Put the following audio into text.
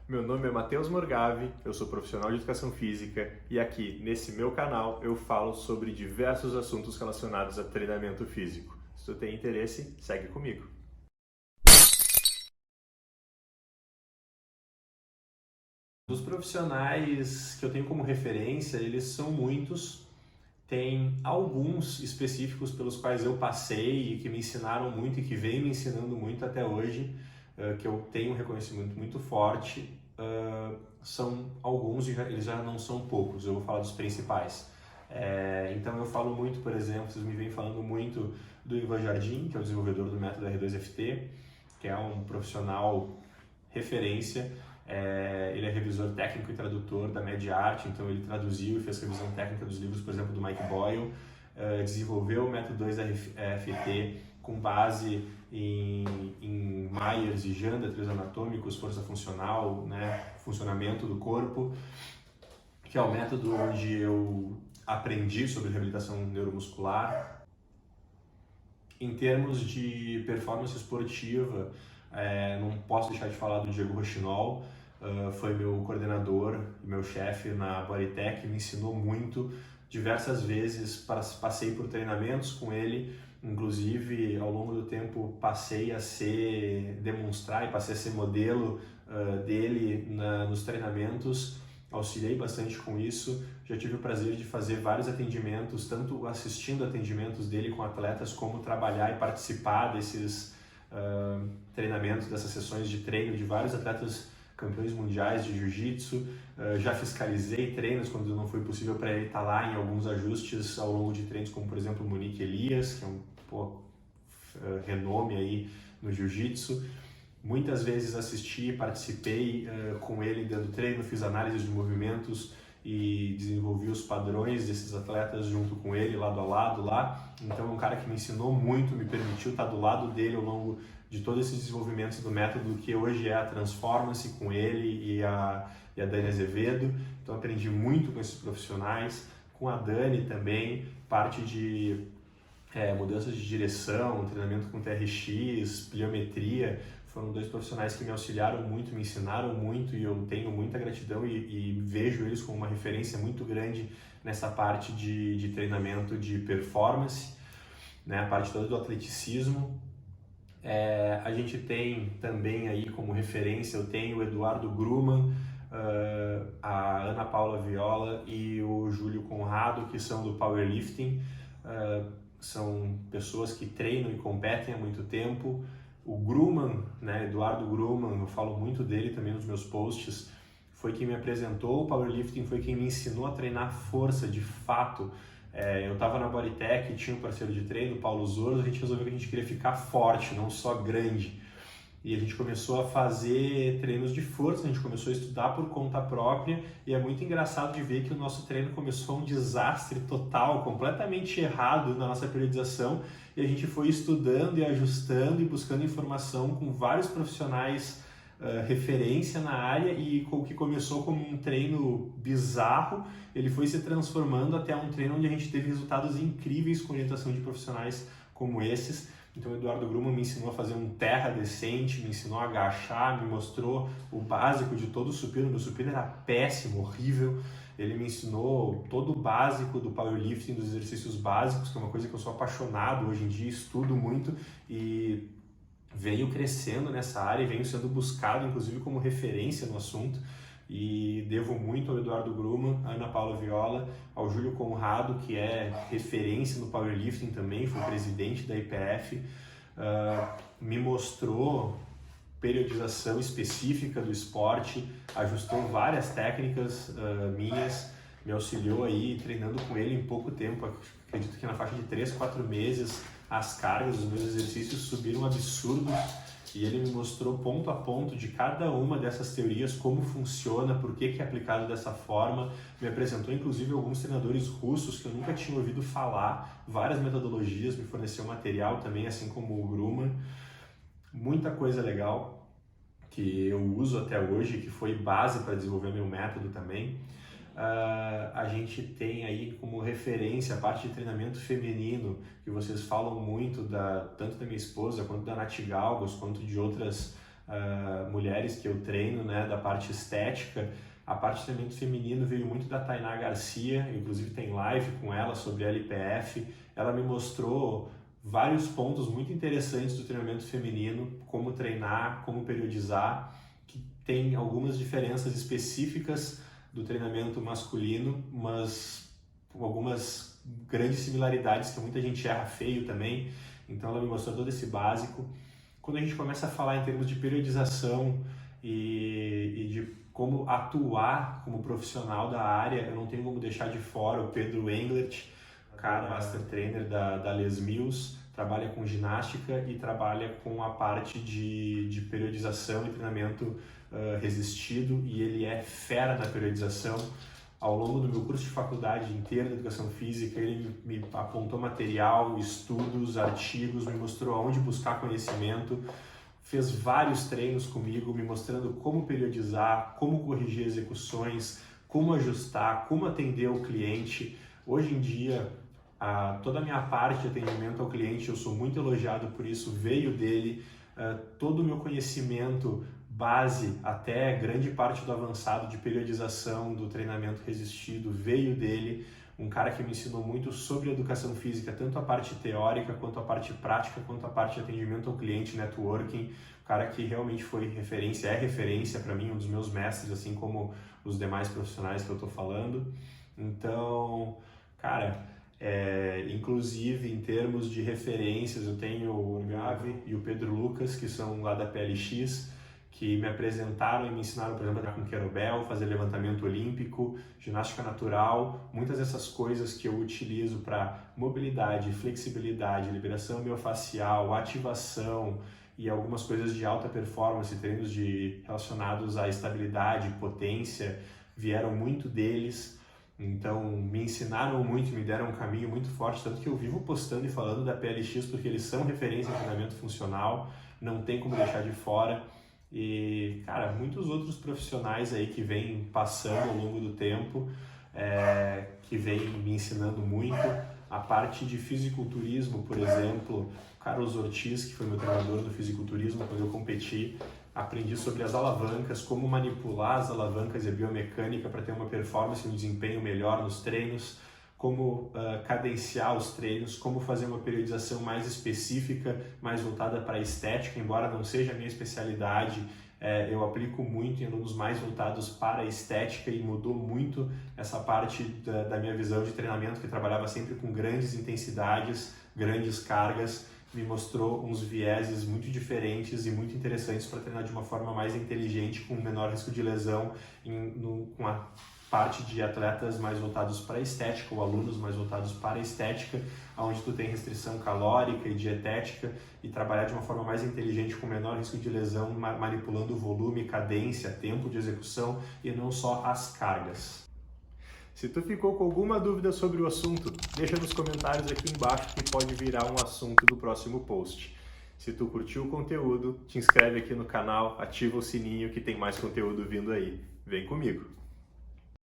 Meu nome é Matheus Morgavi, eu sou profissional de educação física e aqui, nesse meu canal, eu falo sobre diversos assuntos relacionados a treinamento físico. Se tu tem interesse, segue comigo. Dos profissionais que eu tenho como referência, eles são muitos. Tem alguns específicos pelos quais eu passei e que me ensinaram muito e que vêm me ensinando muito até hoje, que eu tenho um reconhecimento muito forte. São alguns e eles já não são poucos, eu vou falar dos principais. Então eu falo muito, por exemplo, vocês me vêm falando muito do Ivan Jardim, que é o desenvolvedor do método R2FT, que é um profissional referência. Ele é revisor técnico e tradutor da MediArt, então ele traduziu e fez revisão técnica dos livros, por exemplo, do Mike Boyle, desenvolveu o método 2RFT com base em Myers e Janda, trilhos anatômicos, força funcional, né, funcionamento do corpo, que é o método onde eu aprendi sobre reabilitação neuromuscular. Em termos de performance esportiva, não posso deixar de falar do Diego Rochinol. Foi meu coordenador e meu chefe na Bodytech, me ensinou muito. Diversas vezes passei por treinamentos com ele, inclusive ao longo do tempo passei a demonstrar e passei a ser modelo dele nos treinamentos. Auxiliei bastante com isso, já tive o prazer de fazer vários atendimentos, tanto assistindo atendimentos dele com atletas, como trabalhar e participar desses treinamentos, dessas sessões de treino de vários atletas campeões mundiais de jiu-jitsu. Já fiscalizei treinos quando não foi possível para ele estar lá em alguns ajustes ao longo de treinos, como por exemplo o Monique Elias, que é um renome aí no jiu-jitsu. Muitas vezes assisti, participei com ele dentro do treino, fiz análises de movimentos e desenvolvi os padrões desses atletas junto com ele, lado a lado lá. Então é um cara que me ensinou muito, me permitiu estar do lado dele ao longo de todos esses desenvolvimentos do método que hoje é a Transformance com ele e a Dani Azevedo. Então aprendi muito com esses profissionais, com a Dani também, parte de mudanças de direção, treinamento com TRX, pliometria. Foram dois profissionais que me auxiliaram muito, me ensinaram muito e eu tenho muita gratidão e vejo eles como uma referência muito grande nessa parte de treinamento de performance, né? A parte toda do atleticismo. A gente tem também aí como referência, eu tenho o Eduardo Gruman, a Ana Paula Viola e o Júlio Conrado, que são do powerlifting. São pessoas que treinam e competem há muito tempo. O Gruman, né, Eduardo Gruman, eu falo muito dele também nos meus posts, foi quem me apresentou o powerlifting, foi quem me ensinou a treinar força de fato. Eu estava na Bodytech, tinha um parceiro de treino, o Paulo Zorro, a gente resolveu que a gente queria ficar forte, não só grande. E a gente começou a fazer treinos de força, a gente começou a estudar por conta própria e é muito engraçado de ver que o nosso treino começou um desastre total, completamente errado na nossa periodização, e a gente foi estudando e ajustando e buscando informação com vários profissionais referência na área, e o que começou como um treino bizarro, ele foi se transformando até um treino onde a gente teve resultados incríveis com orientação de profissionais como esses. Então o Eduardo Gruman me ensinou a fazer um terra decente, me ensinou a agachar, me mostrou o básico de todo o supino. Meu supino era péssimo, horrível. Ele me ensinou todo o básico do powerlifting, dos exercícios básicos, que é uma coisa que eu sou apaixonado hoje em dia, estudo muito e venho crescendo nessa área e venho sendo buscado, inclusive, como referência no assunto. E devo muito ao Eduardo Gruman, à Ana Paula Viola, ao Júlio Conrado, que é referência no powerlifting também, foi presidente da IPF, me mostrou periodização específica do esporte, ajustou várias técnicas minhas, me auxiliou aí treinando com ele em pouco tempo, acredito que na faixa de 3, 4 meses, as cargas dos meus exercícios subiram absurdos. E ele me mostrou ponto a ponto de cada uma dessas teorias, como funciona, por que é aplicado dessa forma. Me apresentou inclusive alguns treinadores russos que eu nunca tinha ouvido falar, várias metodologias, me forneceu material também, assim como o Gruman. Muita coisa legal que eu uso até hoje, que foi base para desenvolver meu método também. A gente tem aí como referência a parte de treinamento feminino, que vocês falam muito, tanto da minha esposa, quanto da Nath Galgos, quanto de outras mulheres que eu treino, né, da parte estética. A parte de treinamento feminino veio muito da Tainá Garcia, inclusive tem live com ela sobre LPF. Ela me mostrou vários pontos muito interessantes do treinamento feminino, como treinar, como periodizar, que tem algumas diferenças específicas do treinamento masculino, mas com algumas grandes similaridades que muita gente erra feio também. Então ela me mostrou todo esse básico. Quando a gente começa a falar em termos de periodização e de como atuar como profissional da área, eu não tenho como deixar de fora o Pedro Englert, cara, Master Trainer da Les Mills, trabalha com ginástica e trabalha com a parte de periodização e treinamento resistido, e ele é fera na periodização. Ao longo do meu curso de faculdade inteiro de Educação Física, ele me apontou material, estudos, artigos, me mostrou aonde buscar conhecimento, fez vários treinos comigo, me mostrando como periodizar, como corrigir execuções, como ajustar, como atender o cliente. Hoje em dia, toda a minha parte de atendimento ao cliente, eu sou muito elogiado por isso, veio dele. Todo o meu conhecimento base, até grande parte do avançado de periodização, do treinamento resistido, veio dele. Um cara que me ensinou muito sobre educação física, tanto a parte teórica, quanto a parte prática, quanto a parte de atendimento ao cliente, networking. Um cara que realmente foi referência, é referência para mim, um dos meus mestres, assim como os demais profissionais que eu estou falando. Então, cara, inclusive em termos de referências, eu tenho o Gavi e o Pedro Lucas, que são lá da PLX, que me apresentaram e me ensinaram, por exemplo, a treinar com kettlebell, fazer levantamento olímpico, ginástica natural, muitas dessas coisas que eu utilizo para mobilidade, flexibilidade, liberação miofascial, ativação e algumas coisas de alta performance, treinos relacionados à estabilidade, potência, vieram muito deles. Então, me ensinaram muito, me deram um caminho muito forte, tanto que eu vivo postando e falando da PLX porque eles são referência em treinamento funcional, não tem como deixar de fora. E, cara, muitos outros profissionais aí que vêm passando ao longo do tempo, que vêm me ensinando muito. A parte de fisiculturismo, por exemplo, o Carlos Ortiz, que foi meu treinador do fisiculturismo quando eu competi, aprendi sobre as alavancas, como manipular as alavancas e a biomecânica para ter uma performance e um desempenho melhor nos treinos, como cadenciar os treinos, como fazer uma periodização mais específica, mais voltada para a estética, embora não seja a minha especialidade, eu aplico muito em alunos mais voltados para a estética e mudou muito essa parte da minha visão de treinamento, que trabalhava sempre com grandes intensidades, grandes cargas, me mostrou uns vieses muito diferentes e muito interessantes para treinar de uma forma mais inteligente, com menor risco de lesão, com a parte de atletas mais voltados para a estética, ou alunos mais voltados para a estética, onde tu tem restrição calórica e dietética, e trabalhar de uma forma mais inteligente, com menor risco de lesão, manipulando volume, cadência, tempo de execução e não só as cargas. Se tu ficou com alguma dúvida sobre o assunto, deixa nos comentários aqui embaixo que pode virar um assunto do próximo post. Se tu curtiu o conteúdo, te inscreve aqui no canal, ativa o sininho que tem mais conteúdo vindo aí. Vem comigo!